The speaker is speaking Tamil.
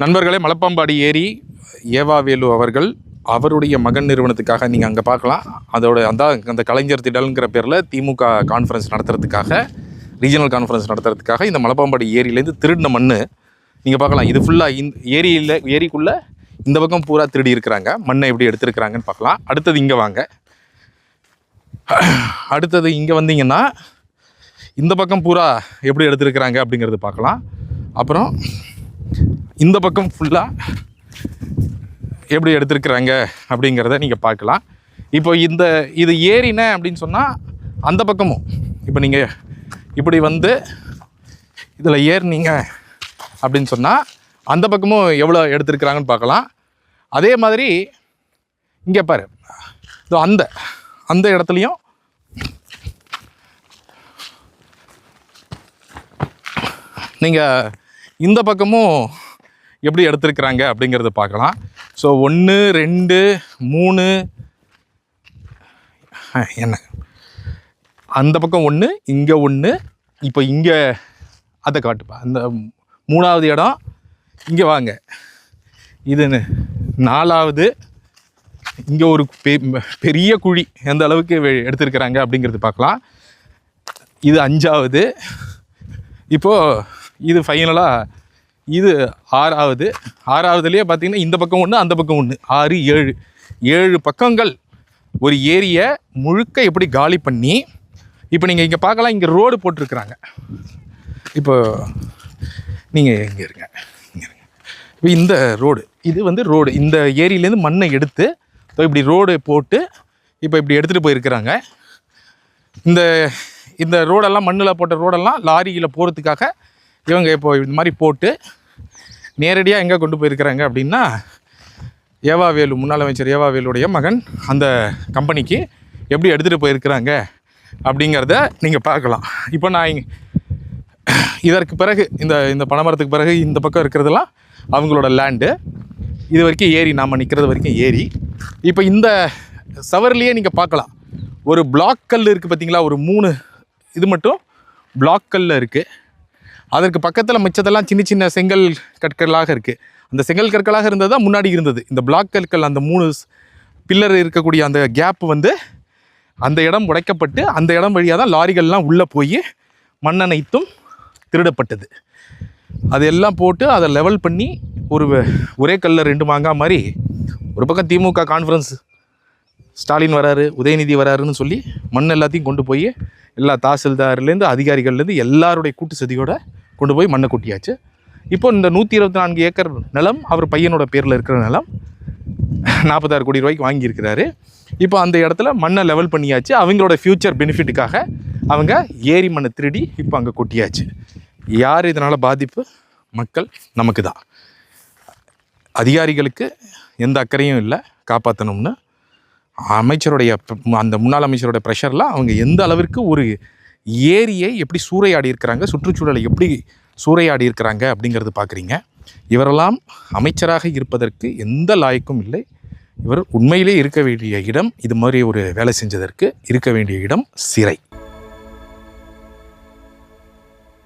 நண்பர்களே, மலப்பாம்பாடி ஏரி ஏவாவேலு அவர்கள் அவருடைய மகன் நிறுவனத்துக்காக நீங்கள் அங்கே பார்க்கலாம். அதோட அந்த கலைஞர் திடல்ங்கிற பேரில் திமுக கான்ஃபரன்ஸ் நடத்துறதுக்காக, ரீஜனல் கான்ஃபரன்ஸ் நடத்துறதுக்காக இந்த மலப்பாம்பாடி ஏரியிலேருந்து திருடின மண் நீங்கள் பார்க்கலாம். இது ஃபுல்லாக ஏரிக்குள்ளே இந்த பக்கம் பூரா திருடி இருக்கிறாங்க. மண்ணை எப்படி எடுத்துருக்கிறாங்கன்னு பார்க்கலாம். அடுத்தது இங்கே வாங்க. அடுத்தது இங்கே வந்தீங்கன்னா இந்த பக்கம் பூரா எப்படி எடுத்துருக்கிறாங்க அப்படிங்கிறது பார்க்கலாம். அப்புறம் இந்த பக்கம் ஃபுல்லாக எப்படி எடுத்துருக்குறாங்க அப்படிங்கிறத நீங்கள் பார்க்கலாம். இப்போ இது ஏரின அப்படின்னு சொன்னால் அந்த பக்கமும் இப்போ நீங்கள் இப்படி வந்து இதில் ஏறினீங்க அப்படின்னு சொன்னால் அந்த பக்கமும் எவ்வளோ எடுத்துருக்குறாங்கன்னு பார்க்கலாம். அதே மாதிரி இங்கே பாரு, இதோ அந்த இடத்துலையும் நீங்கள் இந்த பக்கமும் எப்படி எடுத்துருக்குறாங்க அப்படிங்கிறத பார்க்கலாம். ஸோ 1 2 3 என்ன அந்த பக்கம் 1, இங்கே 1, இப்போ இங்கே அதை காட்டுப்பா. அந்த 3வது இடம் இங்கே வாங்க. இது 4வது. இங்கே ஒரு பெரிய குழி எந்த அளவுக்கு எடுத்துருக்குறாங்க அப்படிங்கிறது பார்க்கலாம். இது 5வது. இப்போது இது ஃபைனலாக இது 6வது. 6வதுலேயே பார்த்தீங்கன்னா இந்த பக்கம் 1, அந்த பக்கம் 1, 6 7 பக்கங்கள் ஒரு ஏரியை முழுக்க எப்படி காலி பண்ணி இப்போ நீங்கள் இங்கே பார்க்கலாம். இங்கே ரோடு போட்டிருக்கிறாங்க. இப்போ நீங்கள் இங்கே இருங்க. இப்போ இந்த ரோடு, இது வந்து ரோடு, இந்த ஏரியிலேருந்து மண்ணை எடுத்து இப்படி ரோடு போட்டு இப்போ இப்படி எடுத்துகிட்டு போயிருக்கிறாங்க. இந்த ரோடெல்லாம் மண்ணில் போட்ட ரோடெல்லாம் லாரியில் போகிறதுக்காக இவங்க இப்போ இந்த மாதிரி போட்டு நேரடியாக எங்கே கொண்டு போயிருக்கிறாங்க அப்படின்னா ஏவாவேலு, முன்னாள் அமைச்சர் ஏவாவேலுடைய மகன் அந்த கம்பெனிக்கு எப்படி எடுத்துகிட்டு போயிருக்கிறாங்க அப்படிங்கிறத நீங்கள் பார்க்கலாம். இப்போ நான் இதற்கு பிறகு இந்த பனைமரத்துக்கு பிறகு இந்த பக்கம் இருக்கிறதெல்லாம் அவங்களோட லேண்டு. இது வரைக்கும் ஏரி, நாம் நிற்கிறது வரைக்கும் ஏரி. இப்போ இந்த சவர்லேயே நீங்கள் பார்க்கலாம், ஒரு பிளாக் கல் இருக்குது பார்த்தீங்களா? ஒரு 3 இது மட்டும் பிளாக் கல்லில் இருக்குது. அதற்கு பக்கத்தில் மிச்சத்தெல்லாம் சின்ன சின்ன செங்கல் கற்களாக இருக்குது. அந்த செங்கல் கற்களாக இருந்தது தான் முன்னாடி இருந்தது. இந்த பிளாக் கற்கள், அந்த 3 பில்லர் இருக்கக்கூடிய அந்த கேப் வந்து அந்த இடம் உடைக்கப்பட்டு அந்த இடம் வழியாக தான் லாரிகள்லாம் உள்ளே போய் மண்ணனைத்தும் திருடப்பட்டது. அதெல்லாம் போட்டு அதை லெவல் பண்ணி ஒரே கல்லில் 2 மாங்காய் மாதிரி ஒரு பக்கம் திமுக கான்ஃபரன்ஸ், ஸ்டாலின் வராரு, உதயநிதி வராருன்னு சொல்லி மண் எல்லாத்தையும் கொண்டு போய் எல்லா தாசில்தார்லேருந்து அதிகாரிகள்லேருந்து எல்லாருடைய கூட்டு சதியோட கொண்டு போய் மண்ணை கொட்டியாச்சு. இப்போ இந்த 124 ஏக்கர் நிலம் அவர் பையனோட பேரில் இருக்கிற நிலம் 46 கோடி ரூபாய்க்கு வாங்கியிருக்கிறாரு. இப்போ அந்த இடத்துல மண்ணை லெவல் பண்ணியாச்சு. அவங்களோட ஃப்யூச்சர் பெனிஃபிட்டுக்காக அவங்க ஏரி மண்ணை திருடி இப்போ அங்கே கொட்டியாச்சு. யார் இதனால் பாதிப்பு? மக்கள், நமக்கு தான். அதிகாரிகளுக்கு எந்த அக்கறையும் இல்லை காப்பாற்றணும்னு. அமைச்சருடைய அந்த முன்னாள் அமைச்சருடைய ப்ரெஷரில் அவங்க எந்த அளவிற்கு ஒரு ஏரியை எப்படி சூறையாடி இருக்கிறாங்க, சுற்றுச்சூழலை எப்படி சூறையாடி இருக்கிறாங்க அப்படிங்கிறது பார்க்குறீங்க. இவரெல்லாம் அமைச்சராக இருப்பதற்கு எந்த லாய்க்கும் இல்லை. இவர் உண்மையிலே இருக்க வேண்டிய இடம், இது மாதிரி ஒரு வேலை செஞ்சதற்கு இருக்க வேண்டிய இடம் சிறை.